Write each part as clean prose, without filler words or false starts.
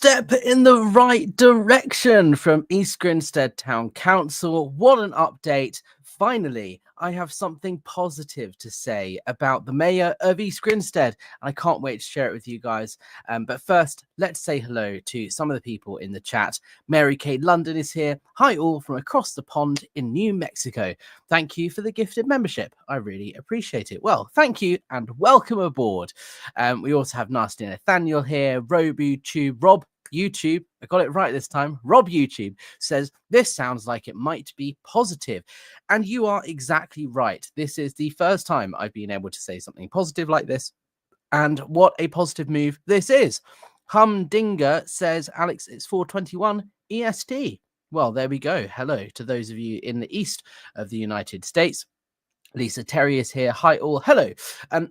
step in the right direction from East Grinstead Town Council. What an update. Finally, I have something positive to say about the mayor of East Grinstead. I can't wait to share it with you guys. But first, let's say hello to some of the people in the chat. Mary Kay London is here. Hi all from across the pond in New Mexico. Thank you for the gifted membership. I really appreciate it. Well, thank you and welcome aboard. We also have Nasty Nathaniel here, Rob YouTube, I got it right this time. Rob YouTube says, this sounds like it might be positive. And you are exactly right. This is the first time I've been able to say something positive like this. And what a positive move this is. Humdinger says, Alex, it's 4:21 EST. Well, there we go. Hello to those of you in the east of the United States. Lisa Terry is here. Hi all. Hello.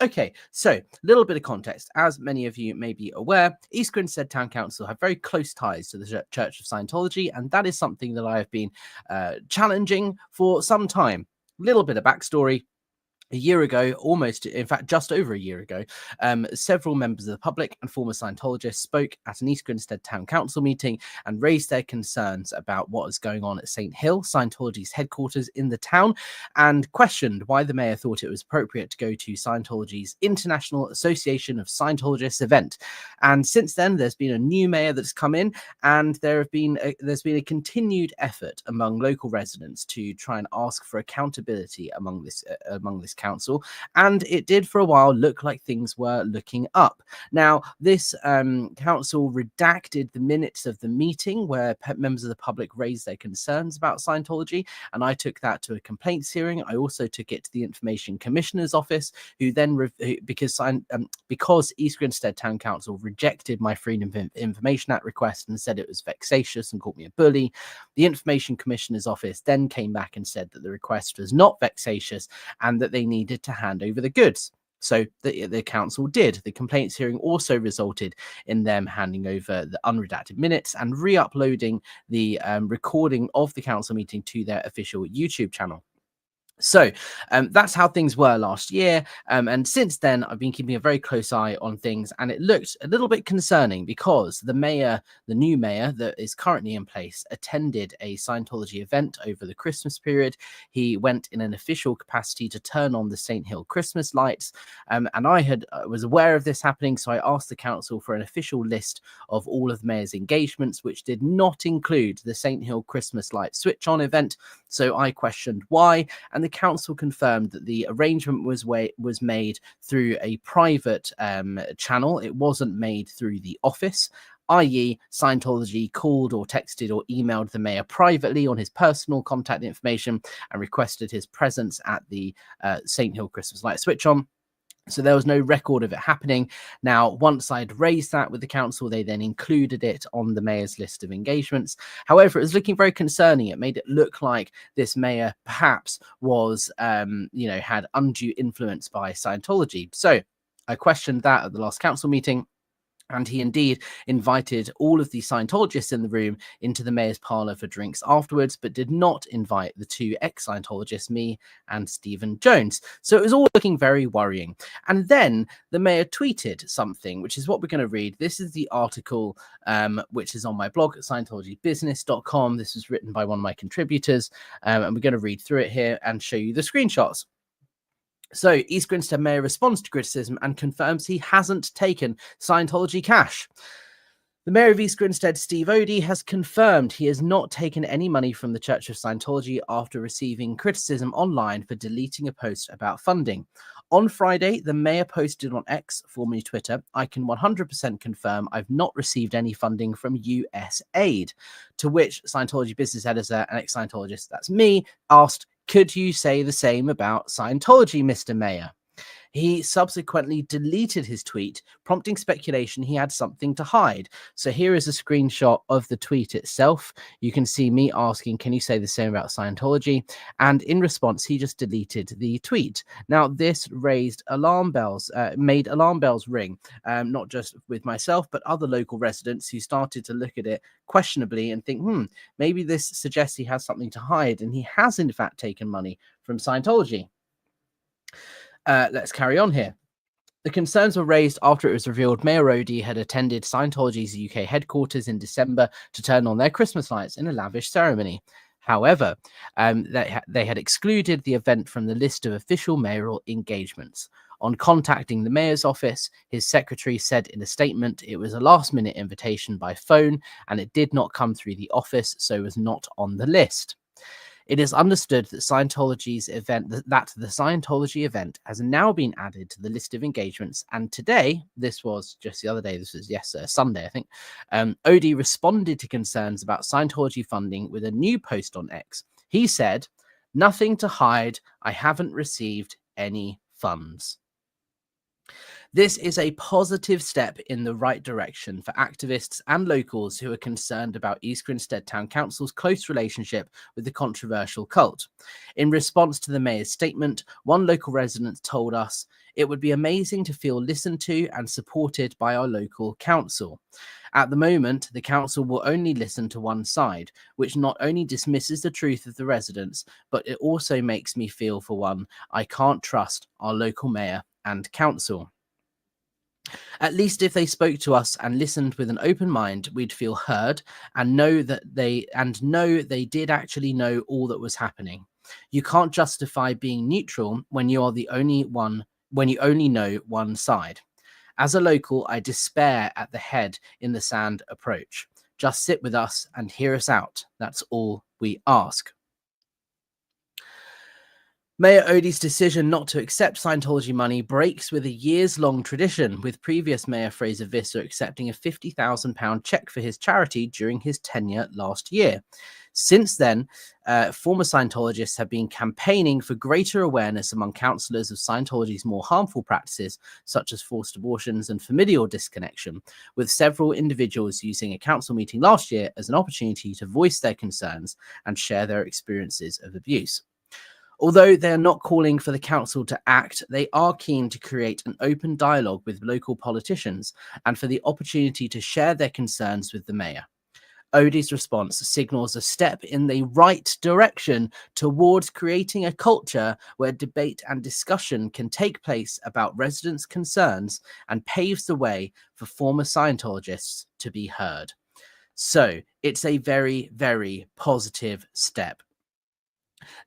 Okay, so a little bit of context. As many of you may be aware, East Grinstead Town Council have very close ties to the Church of Scientology, and that is something that I have been challenging for some time. Little bit of backstory. A year ago, almost, in fact, just over a year ago, several members of the public and former Scientologists spoke at an East Grinstead Town Council meeting and raised their concerns about what is going on at St. Hill, Scientology's headquarters in the town, and questioned why the mayor thought it was appropriate to go to Scientology's International Association of Scientologists event. And since then, there's been a new mayor that's come in, and there's been a continued effort among local residents to try and ask for accountability among this council, and it did for a while look like things were looking up. Now, this council redacted the minutes of the meeting where members of the public raised their concerns about Scientology, and I took that to a complaints hearing. I also took it to the Information Commissioner's office, who then, because East Grinstead Town Council rejected my Freedom of Information Act request and said it was vexatious and called me a bully, the Information Commissioner's office then came back and said that the request was not vexatious and that they needed to hand over the goods. So the council did. The complaints hearing also resulted in them handing over the unredacted minutes and re-uploading the recording of the council meeting to their official YouTube channel. So that's how things were last year. And since then, I've been keeping a very close eye on things. And it looked a little bit concerning because the new mayor that is currently in place, attended a Scientology event over the Christmas period. He went in an official capacity to turn on the St. Hill Christmas lights. And I was aware of this happening. So I asked the council for an official list of all of the mayor's engagements, which did not include the St. Hill Christmas light switch on event. So I questioned why. And the council confirmed that the arrangement was made through a private channel. It wasn't made through the office, i.e. Scientology called or texted or emailed the mayor privately on his personal contact information and requested his presence at the St. Hill Christmas light switch on. So there was no record of it happening. Now, once I'd raised that with the council, they then included it on the mayor's list of engagements. However, it was looking very concerning. It made it look like this mayor perhaps was, had undue influence by Scientology. So I questioned that at the last council meeting. And he indeed invited all of the Scientologists in the room into the mayor's parlor for drinks afterwards, but did not invite the two ex-Scientologists, me and Stephen Jones. So it was all looking very worrying. And then the mayor tweeted something, which is what we're going to read. This is the article, which is on my blog at scientologybusiness.com. This was written by one of my contributors, and we're going to read through it here and show you the screenshots. So East Grinstead mayor responds to criticism and confirms he hasn't taken Scientology cash. The mayor of East Grinstead, Steve Odie, has confirmed he has not taken any money from the Church of Scientology after receiving criticism online for deleting a post about funding. On Friday, the mayor posted on X, formerly Twitter, I can 100% confirm I've not received any funding from US aid. To which Scientology business editor and ex-Scientologist, that's me, asked, could you say the same about Scientology, Mr. Mayor? He subsequently deleted his tweet, prompting speculation he had something to hide. So here is a screenshot of the tweet itself. You can see me asking, can you say the same about Scientology? And in response, he just deleted the tweet. Now, this raised alarm bells, made alarm bells ring, not just with myself, but other local residents who started to look at it questionably and think, maybe this suggests he has something to hide. And he has, in fact, taken money from Scientology. Let's carry on here. The concerns were raised after it was revealed Mayor Odie had attended Scientology's UK headquarters in December to turn on their Christmas lights in a lavish ceremony. However, they had excluded the event from the list of official mayoral engagements. On contacting the mayor's office, his secretary said in a statement it was a last-minute invitation by phone and it did not come through the office, so was not on the list. It is understood that the Scientology event has now been added to the list of engagements. And today, this was just the other day, this was Sunday, I think. Odie responded to concerns about Scientology funding with a new post on X. He said, "Nothing to hide. I haven't received any funds." This is a positive step in the right direction for activists and locals who are concerned about East Grinstead Town Council's close relationship with the controversial cult. In response to the mayor's statement, one local resident told us, "It would be amazing to feel listened to and supported by our local council. At the moment, the council will only listen to one side, which not only dismisses the truth of the residents, but it also makes me feel, for one, I can't trust our local mayor and council. At least if they spoke to us and listened with an open mind, we'd feel heard and know they did actually know all that was happening. You can't justify being neutral when you are the only one, when you only know one side. As a local, I despair at the head in the sand approach. Just sit with us and hear us out. That's all we ask." Mayor Odie's decision not to accept Scientology money breaks with a years-long tradition, with previous Mayor Fraser Visser accepting a £50,000 cheque for his charity during his tenure last year. Since then, former Scientologists have been campaigning for greater awareness among councillors of Scientology's more harmful practices, such as forced abortions and familial disconnection, with several individuals using a council meeting last year as an opportunity to voice their concerns and share their experiences of abuse. Although they are not calling for the council to act, they are keen to create an open dialogue with local politicians and for the opportunity to share their concerns with the mayor. Odie's response signals a step in the right direction towards creating a culture where debate and discussion can take place about residents' concerns and paves the way for former Scientologists to be heard. So it's a very, very positive step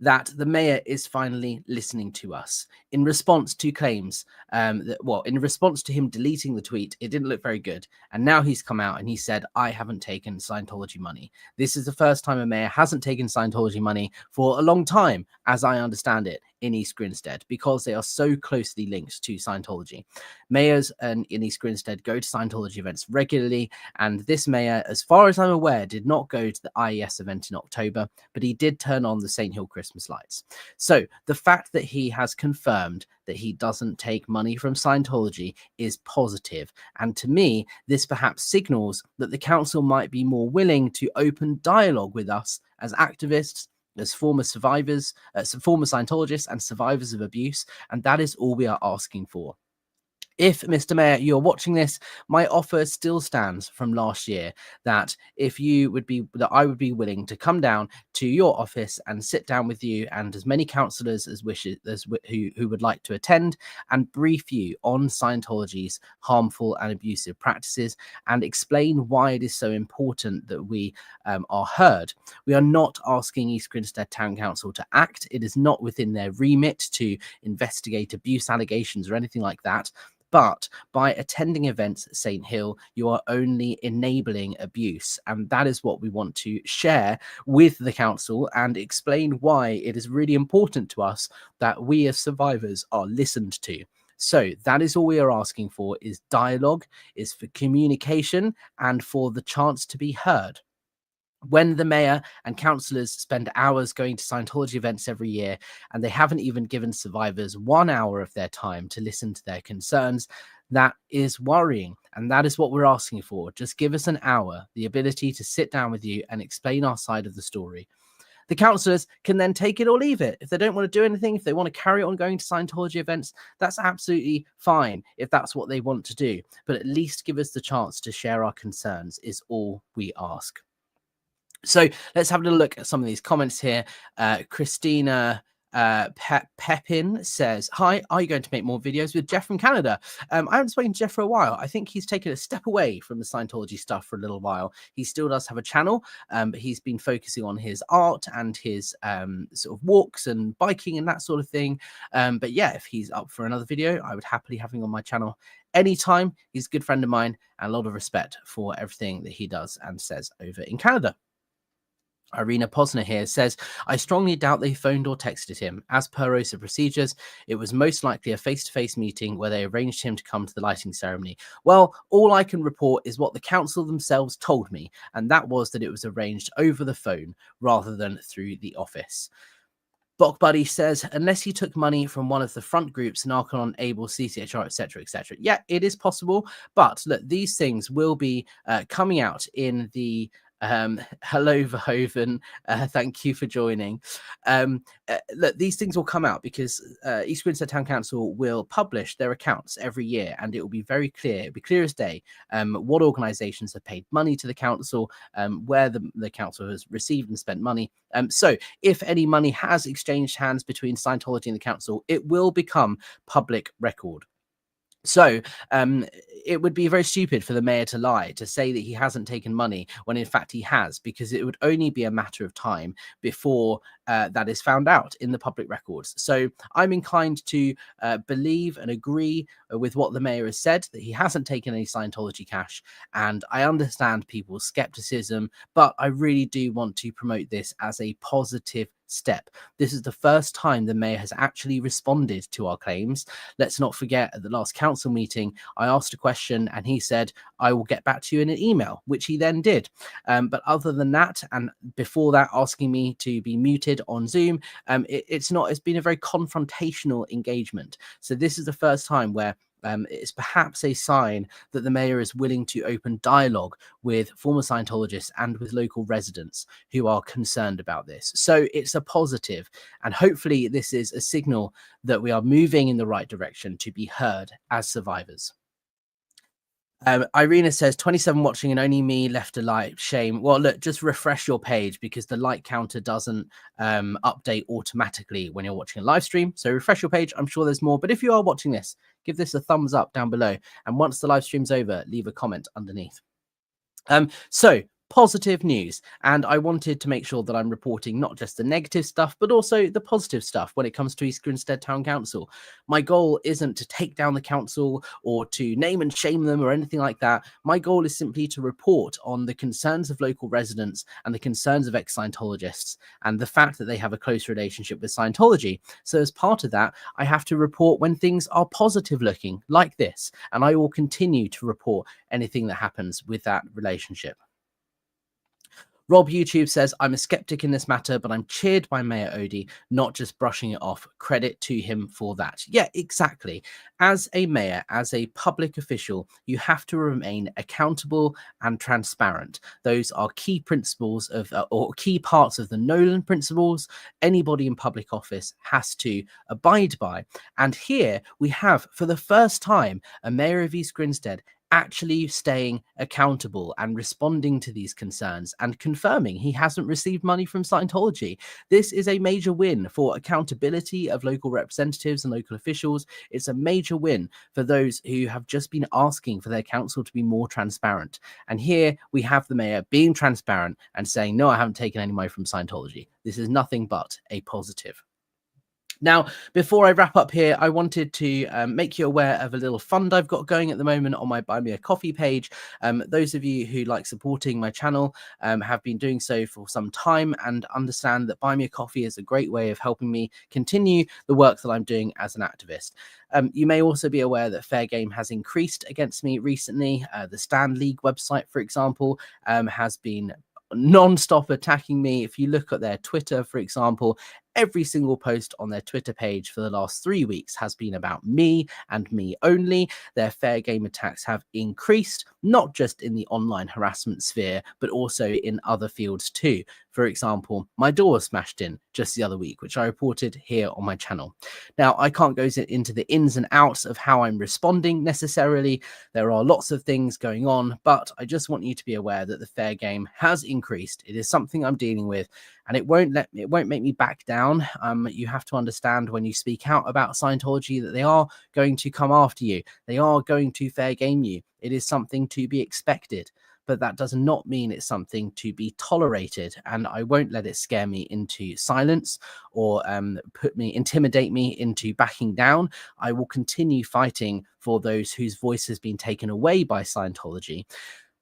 that the mayor is finally listening to us in response to claims in response to him deleting the tweet. It didn't look very good. And now he's come out and he said, "I haven't taken Scientology money." This is the first time a mayor hasn't taken Scientology money for a long time, as I understand it, in East Grinstead, because they are so closely linked to Scientology. Mayors in East Grinstead go to Scientology events regularly, and this mayor, as far as I'm aware, did not go to the IES event in October, but he did turn on the St. Hill Christmas lights. So the fact that he has confirmed that he doesn't take money from Scientology is positive. And to me, this perhaps signals that the council might be more willing to open dialogue with us as activists, as former survivors, former Scientologists and survivors of abuse. And that is all we are asking for. If, Mr. Mayor, you're watching this, my offer still stands from last year that I would be willing to come down to your office and sit down with you and as many councillors who would like to attend and brief you on Scientology's harmful and abusive practices and explain why it is so important that we are heard. We are not asking East Grinstead Town Council to act. It is not within their remit to investigate abuse allegations or anything like that. But by attending events at St. Hill, you are only enabling abuse. And that is what we want to share with the council and explain why it is really important to us that we as survivors are listened to. So that is all we are asking for, is dialogue, is for communication and for the chance to be heard. When the mayor and councillors spend hours going to Scientology events every year and they haven't even given survivors 1 hour of their time to listen to their concerns, that is worrying. And that is what we're asking for. Just give us an hour, the ability to sit down with you and explain our side of the story. The councillors can then take it or leave it. If they don't want to do anything, if they want to carry on going to Scientology events, that's absolutely fine if that's what they want to do. But at least give us the chance to share our concerns is all we ask. So let's have a little look at some of these comments here. Christina Pepin says, "Hi, are you going to make more videos with Jeff from Canada?" I haven't spoken to Jeff for a while. I think he's taken a step away from the Scientology stuff for a little while. He still does have a channel, but he's been focusing on his art and his sort of walks and biking and that sort of thing. But yeah, if he's up for another video, I would happily have him on my channel anytime. He's a good friend of mine and a lot of respect for everything that he does and says over in Canada. Irina Posner here says, "I strongly doubt they phoned or texted him. As per OSA procedures, it was most likely a face-to-face meeting where they arranged him to come to the lighting ceremony." Well, all I can report is what the council themselves told me, and that was that it was arranged over the phone rather than through the office. Bok Buddy says, "Unless he took money from one of the front groups, Narconon, Able, CCHR, etc., etc." Yeah, it is possible, but look, these things will be coming out in the hello Verhoeven, thank you for joining. Look, these things will come out because East Grinstead Town Council will publish their accounts every year, and it will be very clear, it'll be clear as day, what organizations have paid money to the council, where the council has received and spent money. So if any money has exchanged hands between Scientology and the council, it will become public record. So it would be very stupid for the mayor to lie, to say that he hasn't taken money when in fact he has, because it would only be a matter of time before that is found out in the public records. So I'm inclined to believe and agree with what the mayor has said, that he hasn't taken any Scientology cash. And I understand people's skepticism, but I really do want to promote this as a positive step. This is the first time the mayor has actually responded to our claims. Let's not forget, at the last council meeting, I asked a question and he said, "I will get back to you in an email," which he then did. But other than that, and before that, asking me to be muted on Zoom, it's been a very confrontational engagement. So this is the first time where it's perhaps a sign that the mayor is willing to open dialogue with former Scientologists and with local residents who are concerned about this. So it's a positive, and hopefully this is a signal that we are moving in the right direction to be heard as survivors. Irina says, 27 watching and only me left a like. Shame. Well, look, just refresh your page because the like counter doesn't update automatically when you're watching a live stream. So refresh your page. I'm sure there's more. But if you are watching this, give this a thumbs up down below. And once the live stream's over, leave a comment underneath. So positive news, and I wanted to make sure that I'm reporting not just the negative stuff but also the positive stuff when it comes to East Grinstead Town Council. My goal isn't to take down the council or to name and shame them or anything like that. My goal is simply to report on the concerns of local residents and the concerns of ex-Scientologists and the fact that they have a close relationship with Scientology. So as part of that, I have to report when things are positive looking like this, and I will continue to report anything that happens with that relationship. Rob YouTube says, "I'm a skeptic in this matter, but I'm cheered by Mayor Odie, not just brushing it off. Credit to him for that." Yeah, exactly. As a mayor, as a public official, you have to remain accountable and transparent. Those are key principles of, or key parts of the Nolan principles. Anybody in public office has to abide by. And here we have, for the first time, a mayor of East Grinstead actually staying accountable and responding to these concerns and confirming he hasn't received money from Scientology. This is a major win for accountability of local representatives and local officials. It's a major win for those who have just been asking for their council to be more transparent. And here we have the mayor being transparent and saying, "No, I haven't taken any money from Scientology." This is nothing but a positive. Now, before I wrap up here, I wanted to make you aware of a little fund I've got going at the moment on my Buy Me a Coffee page. Those of you who like supporting my channel have been doing so for some time and understand that Buy Me a Coffee is a great way of helping me continue the work that I'm doing as an activist. You may also be aware that fair game has increased against me recently. The Stand League website, for example, has been non-stop attacking me. If you look at their Twitter, for example, every single post on their Twitter page for the last 3 weeks has been about me and me only. Their fair game attacks have increased, not just in the online harassment sphere, but also in other fields too. For example, my door was smashed in just the other week, which I reported here on my channel. Now, I can't go into the ins and outs of how I'm responding necessarily. There are lots of things going on, but I just want you to be aware that the fair game has increased. It is something I'm dealing with, and it won't make me back down. You have to understand, when you speak out about Scientology, that they are going to come after you. They are going to fair game you. It is something to be expected, but that does not mean it's something to be tolerated. And I won't let it scare me into silence or intimidate me into backing down. I will continue fighting for those whose voice has been taken away by Scientology.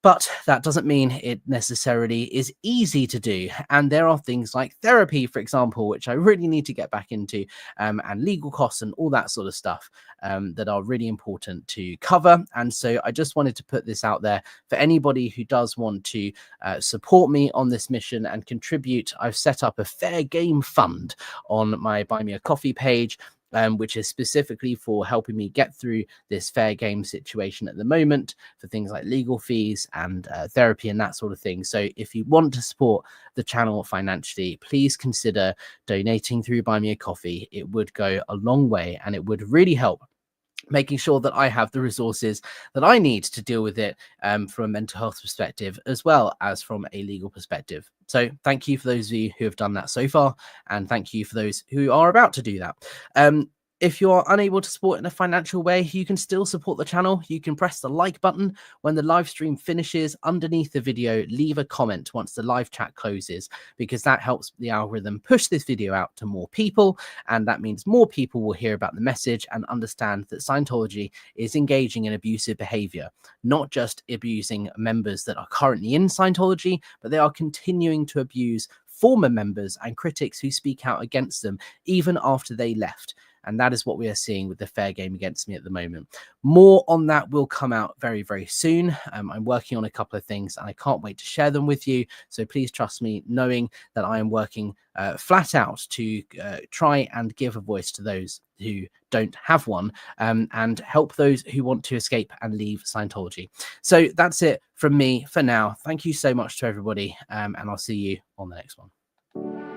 But that doesn't mean it necessarily is easy to do. And there are things like therapy, for example, which I really need to get back into, and legal costs and all that sort of stuff that are really important to cover. And so I just wanted to put this out there for anybody who does want to support me on this mission and contribute. I've set up a fair game fund on my Buy Me a Coffee page, which is specifically for helping me get through this fair game situation at the moment, for things like legal fees and therapy and that sort of thing. So if you want to support the channel financially, please consider donating through Buy Me a Coffee. It would go a long way, and it would really help making sure that I have the resources that I need to deal with it from a mental health perspective, as well as from a legal perspective. So thank you for those of you who have done that so far, and thank you for those who are about to do that. If you are unable to support in a financial way, you can still support the channel. You can press the like button when the live stream finishes. Underneath the video, leave a comment once the live chat closes, because that helps the algorithm push this video out to more people. And that means more people will hear about the message and understand that Scientology is engaging in abusive behavior, not just abusing members that are currently in Scientology, but they are continuing to abuse former members and critics who speak out against them even after they left. And that is what we are seeing with the fair game against me at the moment. More on that will come out very, very soon. I'm working on a couple of things, and I can't wait to share them with you. So please trust me, knowing that I am working flat out to try and give a voice to those who don't have one, and help those who want to escape and leave Scientology. So that's it from me for now. Thank you so much to everybody, and I'll see you on the next one.